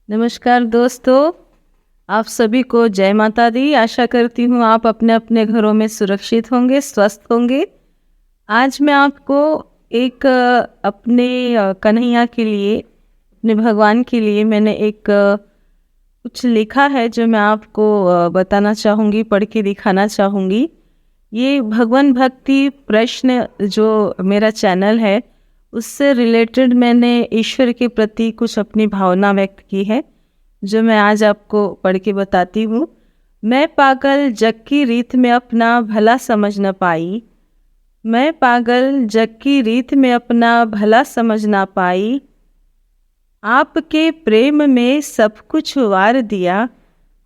नमस्कार दोस्तों, आप सभी को जय माता दी। आशा करती हूँ आप अपने अपने घरों में सुरक्षित होंगे, स्वस्थ होंगे। आज मैं आपको एक अपने कन्हैया के लिए, अपने भगवान के लिए मैंने एक कुछ लिखा है जो मैं आपको बताना चाहूँगी, पढ़ के दिखाना चाहूँगी। ये भगवान भक्ति प्रश्न जो मेरा चैनल है उससे रिलेटेड मैंने ईश्वर के प्रति कुछ अपनी भावना व्यक्त की है, जो मैं आज आपको पढ़ के बताती हूँ। मैं पागल जग की रीत में अपना भला समझ न पाई, मैं पागल जग की रीत में अपना भला समझ ना पाई। आपके प्रेम में सब कुछ वार दिया,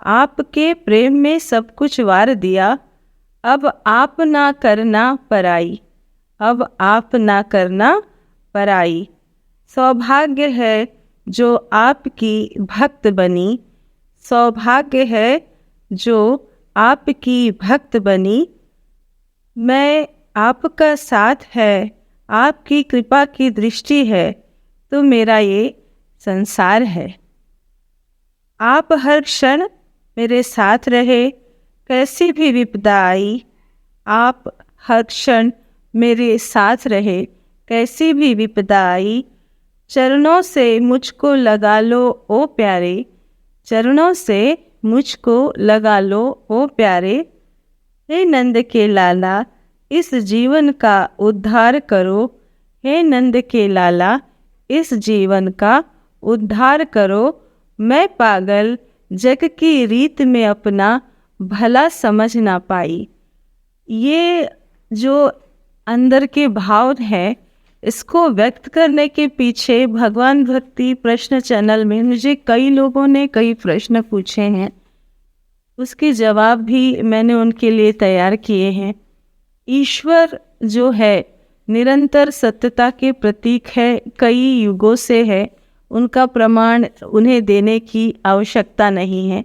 आपके प्रेम में सब कुछ वार दिया। अब आप ना करना पराई, अब आप ना करना पराई। सौभाग्य है जो आपकी भक्त बनी, सौभाग्य है जो आपकी भक्त बनी। मैं आपका साथ है, आपकी कृपा की दृष्टि है, तो मेरा ये संसार है। आप हर क्षण मेरे साथ रहे, कैसी भी विपदा आई। आप हर क्षण मेरे साथ रहे, कैसी भी विपदा आई। चरणों से मुझको लगा लो ओ प्यारे, चरणों से मुझको लगा लो ओ प्यारे। हे नंद के लाला, इस जीवन का उद्धार करो, हे नंद के लाला, इस जीवन का उद्धार करो। मैं पागल जग की रीत में अपना भला समझ ना पाई। ये जो अंदर के भाव हैं, इसको व्यक्त करने के पीछे भगवान भक्ति प्रश्न चैनल में मुझे कई लोगों ने कई प्रश्न पूछे हैं, उसके जवाब भी मैंने उनके लिए तैयार किए हैं। ईश्वर जो है निरंतर सत्यता के प्रतीक है, कई युगों से है। उनका प्रमाण उन्हें देने की आवश्यकता नहीं है,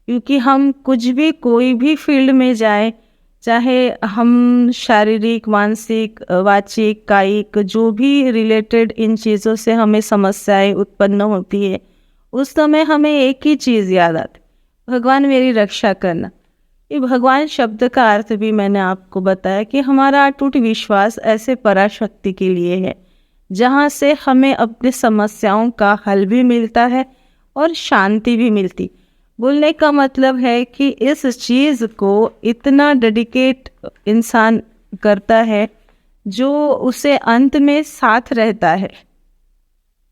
क्योंकि हम कुछ भी कोई भी फील्ड में जाए, चाहे हम शारीरिक, मानसिक, वाचिक, कायिक, जो भी रिलेटेड इन चीज़ों से हमें समस्याएं उत्पन्न होती है, उस समय हमें एक ही चीज़ याद आती, भगवान मेरी रक्षा करना। ये भगवान शब्द का अर्थ भी मैंने आपको बताया कि हमारा अटूट विश्वास ऐसे पराशक्ति के लिए है, जहाँ से हमें अपनी समस्याओं का हल भी मिलता है और शांति भी मिलती। बोलने का मतलब है कि इस चीज़ को इतना डेडिकेट इंसान करता है जो उसे अंत में साथ रहता है।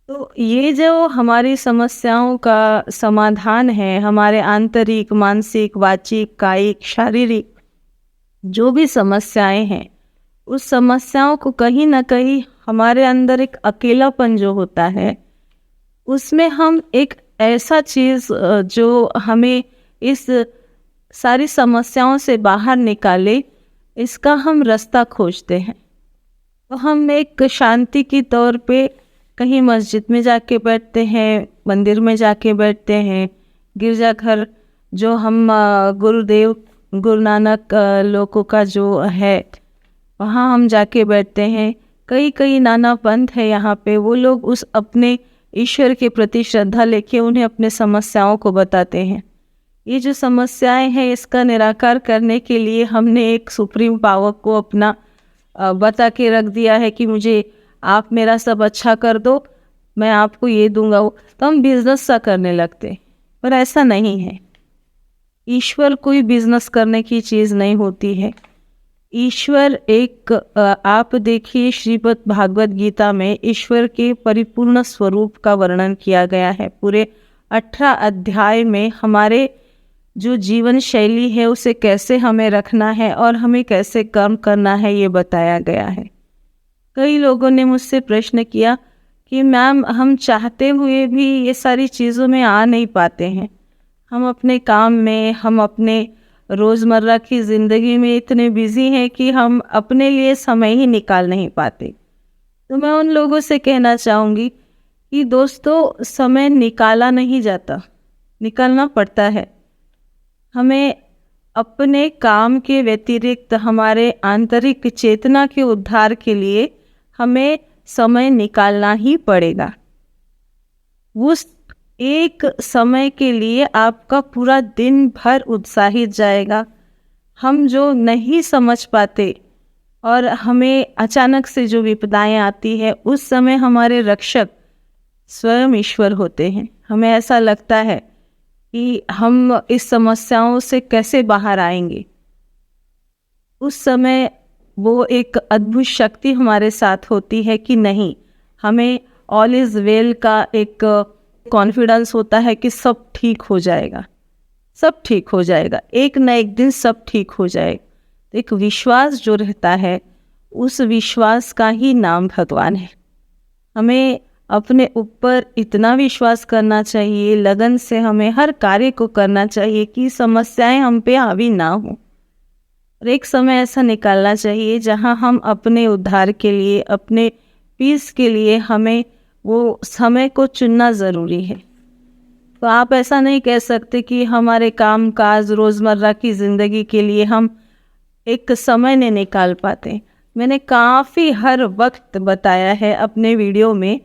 तो ये जो हमारी समस्याओं का समाधान है, हमारे आंतरिक, मानसिक, वाचिक, कायिक, शारीरिक जो भी समस्याएं हैं, उस समस्याओं को कहीं ना कहीं हमारे अंदर एक अकेलापन जो होता है, उसमें हम एक ऐसा चीज़ जो हमें इस सारी समस्याओं से बाहर निकाले, इसका हम रास्ता खोजते हैं। तो हम एक शांति की तौर पे कहीं मस्जिद में जाके बैठते हैं, मंदिर में जाके बैठते हैं, गिरजाघर जो हम गुरुदेव गुरु नानक लोगों का जो है, वहाँ हम जाके बैठते हैं। कई कई नाना पंथ है यहाँ पे, वो लोग उस अपने ईश्वर के प्रति श्रद्धा लेके उन्हें अपने समस्याओं को बताते हैं। ये जो समस्याएं हैं, इसका निराकार करने के लिए हमने एक सुप्रीम पावर को अपना बता के रख दिया है कि मुझे आप मेरा सब अच्छा कर दो, मैं आपको ये दूंगा वो, तो हम बिजनेस सा करने लगते। पर ऐसा नहीं है, ईश्वर कोई बिजनेस करने की चीज़ नहीं होती है। ईश्वर एक आप देखिए श्रीमद् भागवत गीता में ईश्वर के परिपूर्ण स्वरूप का वर्णन किया गया है। पूरे 18 अध्याय में हमारे जो जीवन शैली है उसे कैसे हमें रखना है और हमें कैसे कर्म करना है, ये बताया गया है। कई लोगों ने मुझसे प्रश्न किया कि मैम, हम चाहते हुए भी ये सारी चीज़ों में आ नहीं पाते हैं, हम अपने काम में, हम अपने रोज़मर्रा की ज़िंदगी में इतने बिज़ी हैं कि हम अपने लिए समय ही निकाल नहीं पाते। तो मैं उन लोगों से कहना चाहूँगी कि दोस्तों, समय निकाला नहीं जाता, निकालना पड़ता है। हमें अपने काम के व्यतिरिक्त हमारे आंतरिक चेतना के उद्धार के लिए हमें समय निकालना ही पड़ेगा। उस एक समय के लिए आपका पूरा दिन भर उत्साहित जाएगा। हम जो नहीं समझ पाते और हमें अचानक से जो विपदाएं आती है, उस समय हमारे रक्षक स्वयं ईश्वर होते हैं। हमें ऐसा लगता है कि हम इस समस्याओं से कैसे बाहर आएंगे। उस समय वो एक अद्भुत शक्ति हमारे साथ होती है कि नहीं, हमें ऑल इज़ वेल का एक कॉन्फिडेंस होता है कि सब ठीक हो जाएगा, सब ठीक हो जाएगा, एक न एक दिन सब ठीक हो जाएगा। तो एक विश्वास जो रहता है, उस विश्वास का ही नाम भगवान है। हमें अपने ऊपर इतना विश्वास करना चाहिए, लगन से हमें हर कार्य को करना चाहिए कि समस्याएं हम पे हावी ना हो। और एक समय ऐसा निकालना चाहिए जहां हम अपने उद्धार के लिए, अपने पीस के लिए हमें वो समय को चुनना ज़रूरी है। तो आप ऐसा नहीं कह सकते कि हमारे काम काज रोज़मर्रा की ज़िंदगी के लिए हम एक समय नहीं निकाल पाते। मैंने काफ़ी हर वक्त बताया है अपने वीडियो में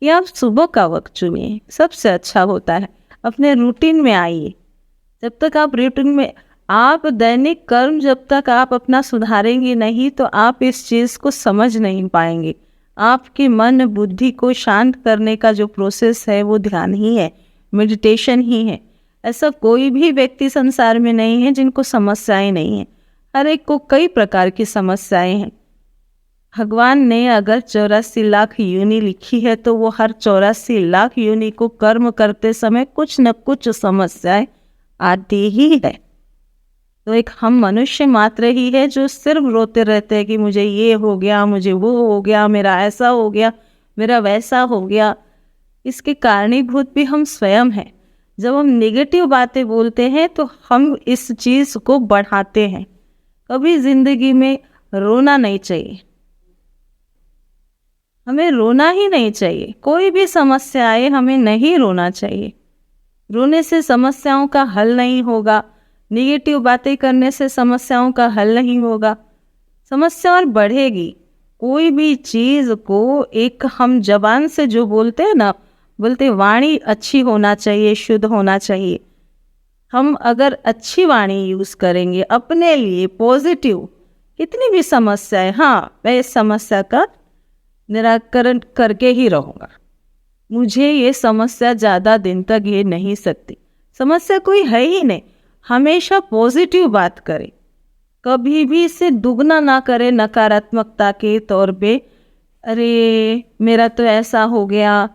कि आप सुबह का वक्त चुनिए, सबसे अच्छा होता है। अपने रूटीन में आइए। जब तक आप रूटीन में, आप दैनिक कर्म जब तक आप अपना सुधारेंगे नहीं, तो आप इस चीज़ को समझ नहीं पाएंगे। आपके मन बुद्धि को शांत करने का जो प्रोसेस है वो ध्यान ही है, मेडिटेशन ही है। ऐसा कोई भी व्यक्ति संसार में नहीं है जिनको समस्याएं नहीं हैं। हर एक को कई प्रकार की समस्याएं हैं। भगवान ने अगर 84 लाख योनि लिखी है तो वो हर 84 लाख योनि को कर्म करते समय कुछ न कुछ समस्याएं आती ही है। तो एक हम मनुष्य मात्र ही है जो सिर्फ रोते रहते हैं कि मुझे ये हो गया, मुझे वो हो गया, मेरा ऐसा हो गया, मेरा वैसा हो गया। इसके कारणीभूत भी हम स्वयं हैं। जब हम नेगेटिव बातें बोलते हैं तो हम इस चीज़ को बढ़ाते हैं। कभी जिंदगी में रोना नहीं चाहिए, हमें रोना ही नहीं चाहिए। कोई भी समस्या आए, हमें नहीं रोना चाहिए। रोने से समस्याओं का हल नहीं होगा, नेगेटिव बातें करने से समस्याओं का हल नहीं होगा, समस्या और बढ़ेगी। कोई भी चीज़ को एक हम जबान से जो बोलते हैं ना, बोलते वाणी अच्छी होना चाहिए, शुद्ध होना चाहिए। हम अगर अच्छी वाणी यूज़ करेंगे अपने लिए पॉजिटिव, कितनी भी समस्याएं, हाँ मैं इस समस्या का निराकरण करके ही रहूँगा, मुझे ये समस्या ज़्यादा दिन तक ये नहीं सकती। समस्या कोई है ही नहीं। हमेशा पॉजिटिव बात करें, कभी भी इसे दुगना ना करें नकारात्मकता के तौर पे। अरे मेरा तो ऐसा हो गया,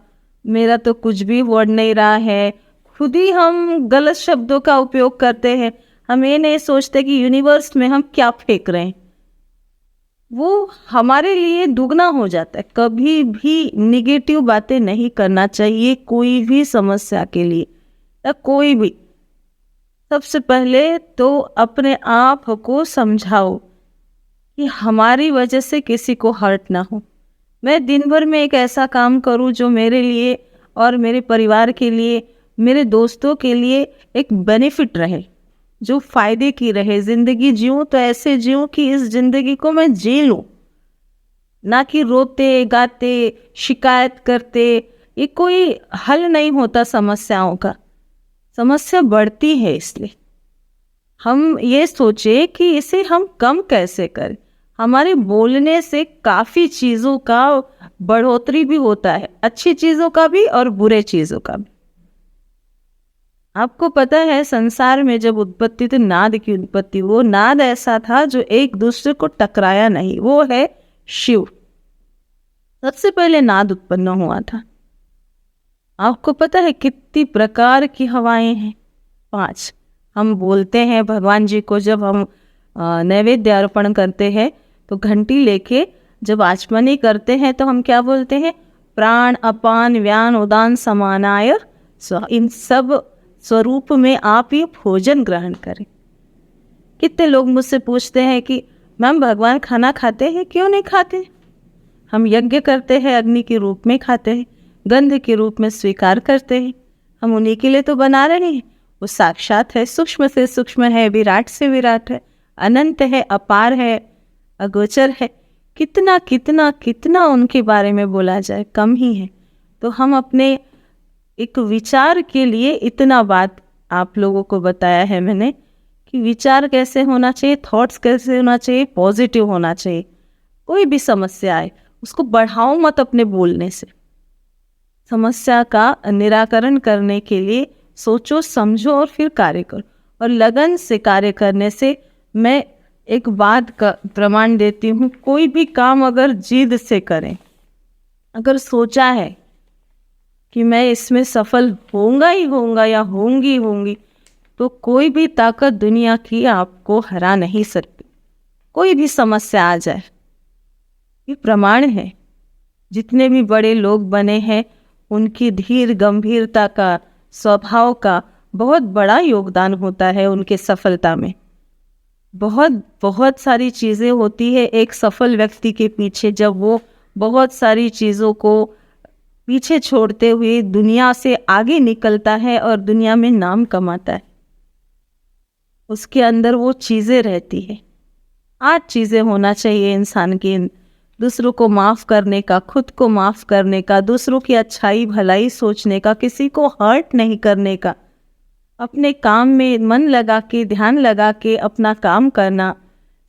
मेरा तो कुछ भी वर्ड नहीं रहा है। खुद ही हम गलत शब्दों का उपयोग करते हैं। हम ये नहीं सोचते कि यूनिवर्स में हम क्या फेंक रहे हैं, वो हमारे लिए दुगना हो जाता है। कभी भी निगेटिव बातें नहीं करना चाहिए कोई भी समस्या के लिए, या कोई भी। सबसे पहले तो अपने आप को समझाओ कि हमारी वजह से किसी को हर्ट ना हो। मैं दिन भर में एक ऐसा काम करूं जो मेरे लिए और मेरे परिवार के लिए, मेरे दोस्तों के लिए एक बेनिफिट रहे, जो फायदे की रहे। जिंदगी जीऊं तो ऐसे जीऊं कि इस जिंदगी को मैं जी लूं, ना कि रोते गाते शिकायत करते। ये कोई हल नहीं होता समस्याओं का, समस्या बढ़ती है। इसलिए हम ये सोचे कि इसे हम कम कैसे करें। हमारे बोलने से काफ़ी चीज़ों का बढ़ोतरी भी होता है, अच्छी चीज़ों का भी और बुरे चीज़ों का भी। आपको पता है संसार में जब उत्पत्ति थी, नाद की उत्पत्ति, वो नाद ऐसा था जो एक दूसरे को टकराया नहीं, वो है शिव। सबसे पहले नाद उत्पन्न हुआ था। आपको पता है कितनी प्रकार की हवाएं हैं? 5। हम बोलते हैं भगवान जी को, जब हम नैवेद्य अर्पण करते हैं तो घंटी लेके जब आचमनी करते हैं तो हम क्या बोलते हैं? प्राण अपान व्यान उदान समानाय स्व। इन सब स्वरूप में आप ये भोजन ग्रहण करें। कितने लोग मुझसे पूछते हैं कि मैम भगवान खाना खाते हैं? क्यों नहीं खाते? हम यज्ञ करते हैं, अग्नि के रूप में खाते हैं, गंध के रूप में स्वीकार करते हैं। हम उन्हीं के लिए तो बना रहे हैं। वो साक्षात है, सूक्ष्म से सूक्ष्म है, विराट से विराट है, अनंत है, अपार है, अगोचर है। कितना कितना कितना उनके बारे में बोला जाए, कम ही है। तो हम अपने एक विचार के लिए इतना बात आप लोगों को बताया है मैंने कि विचार कैसे होना चाहिए, थॉट्स कैसे होना चाहिए, पॉजिटिव होना चाहिए। कोई भी समस्या आए उसको बढ़ाओ मत अपने बोलने से। समस्या का निराकरण करने के लिए सोचो, समझो और फिर कार्य करो। और लगन से कार्य करने से मैं एक बात का प्रमाण देती हूँ, कोई भी काम अगर जिद से करें, अगर सोचा है कि मैं इसमें सफल होऊंगा ही होऊंगा या होंगी, तो कोई भी ताकत दुनिया की आपको हरा नहीं सकती। कोई भी समस्या आ जाए, ये प्रमाण है। जितने भी बड़े लोग बने हैं उनकी धीर गंभीरता का, स्वभाव का बहुत बड़ा योगदान होता है उनके सफलता में। बहुत बहुत सारी चीज़ें होती है एक सफल व्यक्ति के पीछे, जब वो बहुत सारी चीज़ों को पीछे छोड़ते हुए दुनिया से आगे निकलता है और दुनिया में नाम कमाता है। उसके अंदर वो चीज़ें रहती है। 8 चीज़ें होना चाहिए इंसान की, दूसरों को माफ़ करने का, खुद को माफ़ करने का, दूसरों की अच्छाई भलाई सोचने का, किसी को हर्ट नहीं करने का, अपने काम में मन लगा के, ध्यान लगा के अपना काम करना,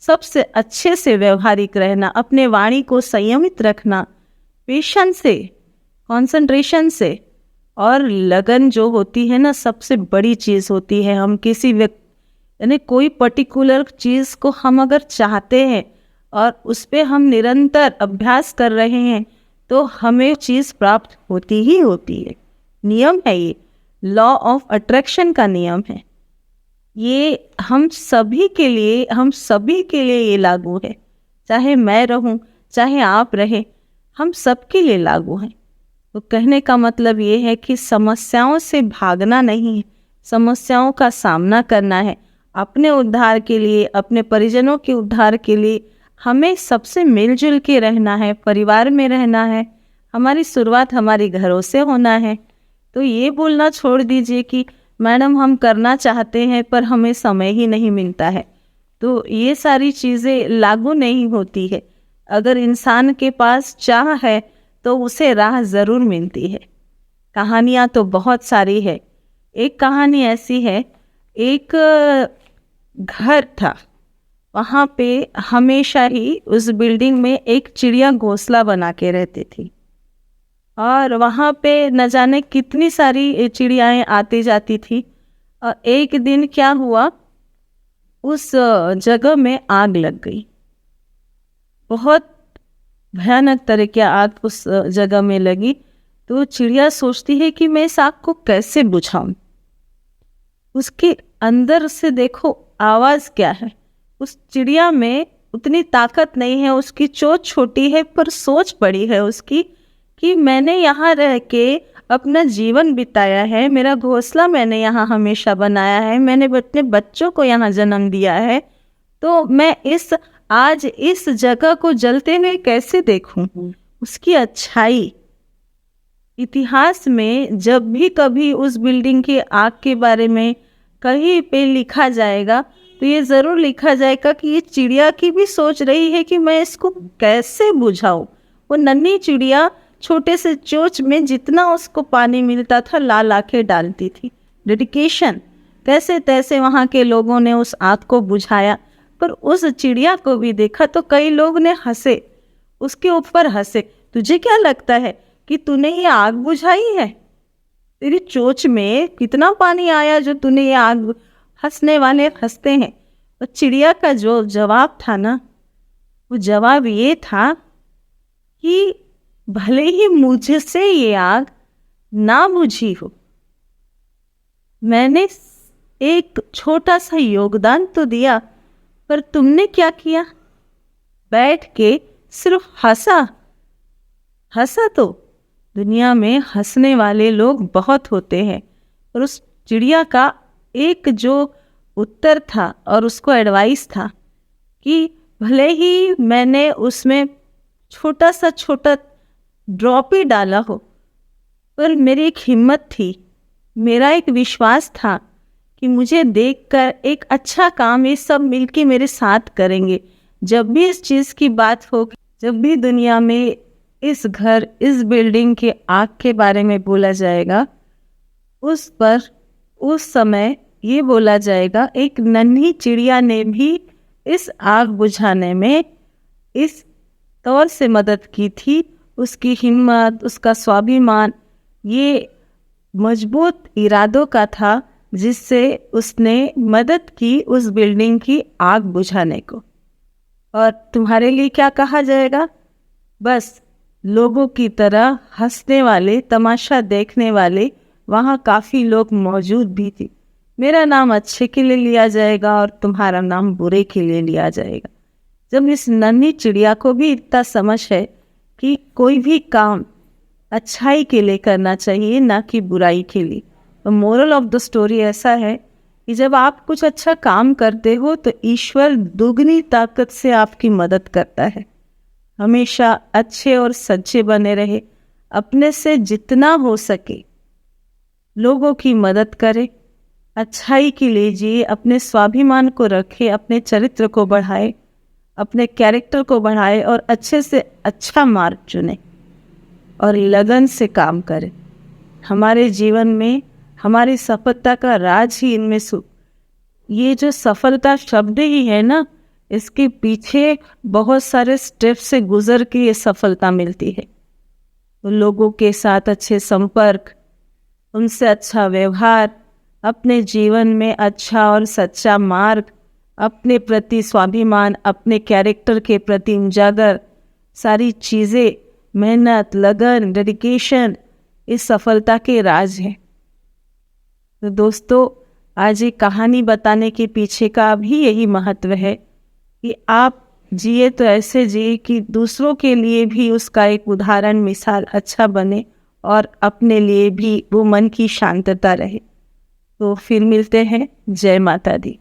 सबसे अच्छे से व्यवहारिक रहना, अपने वाणी को संयमित रखना, पेशेंस से, कंसंट्रेशन से। और लगन जो होती है ना, सबसे बड़ी चीज़ होती है। हम किसी व्यक्ति यानी कोई पर्टिकुलर चीज़ को हम अगर चाहते हैं और उस पर हम निरंतर अभ्यास कर रहे हैं तो हमें चीज़ प्राप्त होती ही होती है। नियम है ये, लॉ ऑफ अट्रैक्शन का नियम है ये। हम सभी के लिए ये लागू है। चाहे मैं रहूं, चाहे आप रहे, हम सबके लिए लागू है। तो कहने का मतलब ये है कि समस्याओं से भागना नहीं है, समस्याओं का सामना करना है। अपने उद्धार के लिए, अपने परिजनों के उद्धार के लिए हमें सबसे मिलजुल के रहना है, परिवार में रहना है। हमारी शुरुआत हमारे घरों से होना है। तो ये बोलना छोड़ दीजिए कि मैडम हम करना चाहते हैं पर हमें समय ही नहीं मिलता है। तो ये सारी चीज़ें लागू नहीं होती है। अगर इंसान के पास चाह है तो उसे राह ज़रूर मिलती है। कहानियाँ तो बहुत सारी है। एक कहानी ऐसी है, एक घर था, वहाँ पे हमेशा ही उस बिल्डिंग में एक चिड़िया घोंसला बना के रहती थी और वहाँ पे न जाने कितनी सारी चिड़ियाएँ आती जाती थी। और एक दिन क्या हुआ, उस जगह में आग लग गई। बहुत भयानक तरह की आग उस जगह में लगी। तो चिड़िया सोचती है कि मैं इस आग को कैसे बुझाऊं। उसके अंदर से देखो आवाज़ क्या है। उस चिड़िया में उतनी ताकत नहीं है, उसकी चोंच छोटी है पर सोच बड़ी है उसकी कि मैंने यहाँ रह के अपना जीवन बिताया है, मेरा घोंसला मैंने यहाँ हमेशा बनाया है, मैंने अपने बच्चों को यहाँ जन्म दिया है, तो मैं आज इस जगह को जलते हुए कैसे देखूं। उसकी अच्छाई, इतिहास में जब भी कभी उस बिल्डिंग की आग के बारे में कहीं पे लिखा जाएगा तो ये ज़रूर लिखा जाएगा कि ये चिड़िया की भी सोच रही है कि मैं इसको कैसे बुझाऊं। वो नन्ही चिड़िया छोटे से चोंच में जितना उसको पानी मिलता था ला ला के डालती थी। डेडिकेशन, कैसे तैसे वहाँ के लोगों ने उस आग को बुझाया। पर उस चिड़िया को भी देखा तो कई लोग ने हंसे, उसके ऊपर हंसे। तुझे क्या लगता है कि तूने ये आग बुझाई है? तेरी चोंच में कितना पानी आया जो तूने ये आग। हंसने वाले हंसते हैं। और चिड़िया का जो जवाब था ना, वो जवाब ये था कि भले ही मुझसे ये आग ना बुझी हो, मैंने एक छोटा सा योगदान तो दिया, पर तुमने क्या किया? बैठ के सिर्फ हंसा। तो दुनिया में हंसने वाले लोग बहुत होते हैं। और उस चिड़िया का एक जो उत्तर था और उसको एडवाइस था कि भले ही मैंने उसमें छोटा ड्रॉप ही डाला हो, पर मेरी एक हिम्मत थी, मेरा एक विश्वास था कि मुझे देखकर एक अच्छा काम ये सब मिलके मेरे साथ करेंगे। जब भी इस चीज़ की बात हो, जब भी दुनिया में इस घर, इस बिल्डिंग के आग के बारे में बोला जाएगा, उस पर उस समय ये बोला जाएगा, एक नन्ही चिड़िया ने भी इस आग बुझाने में इस तौर से मदद की थी। उसकी हिम्मत, उसका स्वाभिमान, ये मजबूत इरादों का था, जिससे उसने मदद की उस बिल्डिंग की आग बुझाने को। और तुम्हारे लिए क्या कहा जाएगा? बस लोगों की तरह हंसने वाले, तमाशा देखने वाले वहाँ काफ़ी लोग मौजूद भी थे। मेरा नाम अच्छे के लिए लिया जाएगा और तुम्हारा नाम बुरे के लिए लिया जाएगा। जब इस नन्ही चिड़िया को भी इतना समझ है कि कोई भी काम अच्छाई के लिए करना चाहिए, ना कि बुराई के लिए। तो मोरल ऑफ द स्टोरी ऐसा है कि जब आप कुछ अच्छा काम करते हो तो ईश्वर दुगनी ताकत से आपकी मदद करता है। हमेशा अच्छे और सच्चे बने रहे, अपने से जितना हो सके लोगों की मदद करें, अच्छाई के लिए जिए, अपने स्वाभिमान को रखे, अपने चरित्र को बढ़ाए, अपने कैरेक्टर को बढ़ाए और अच्छे से अच्छा मार्ग चुने और लगन से काम करें। हमारे जीवन में हमारी सफलता का राज ही इनमें ये जो सफलता शब्द ही है ना, इसके पीछे बहुत सारे स्टेप से गुजर के ये सफलता मिलती है। तो लोगों के साथ अच्छे संपर्क, उनसे अच्छा व्यवहार, अपने जीवन में अच्छा और सच्चा मार्ग, अपने प्रति स्वाभिमान, अपने कैरेक्टर के प्रति उजागर, सारी चीज़ें, मेहनत, लगन, डेडिकेशन, इस सफलता के राज हैं। तो दोस्तों, आज ये कहानी बताने के पीछे का भी यही महत्व है कि आप जिए तो ऐसे जिए कि दूसरों के लिए भी उसका एक उदाहरण, मिसाल अच्छा बने और अपने लिए भी वो मन की शांतता रहे। तो फिर मिलते हैं। जय माता दी।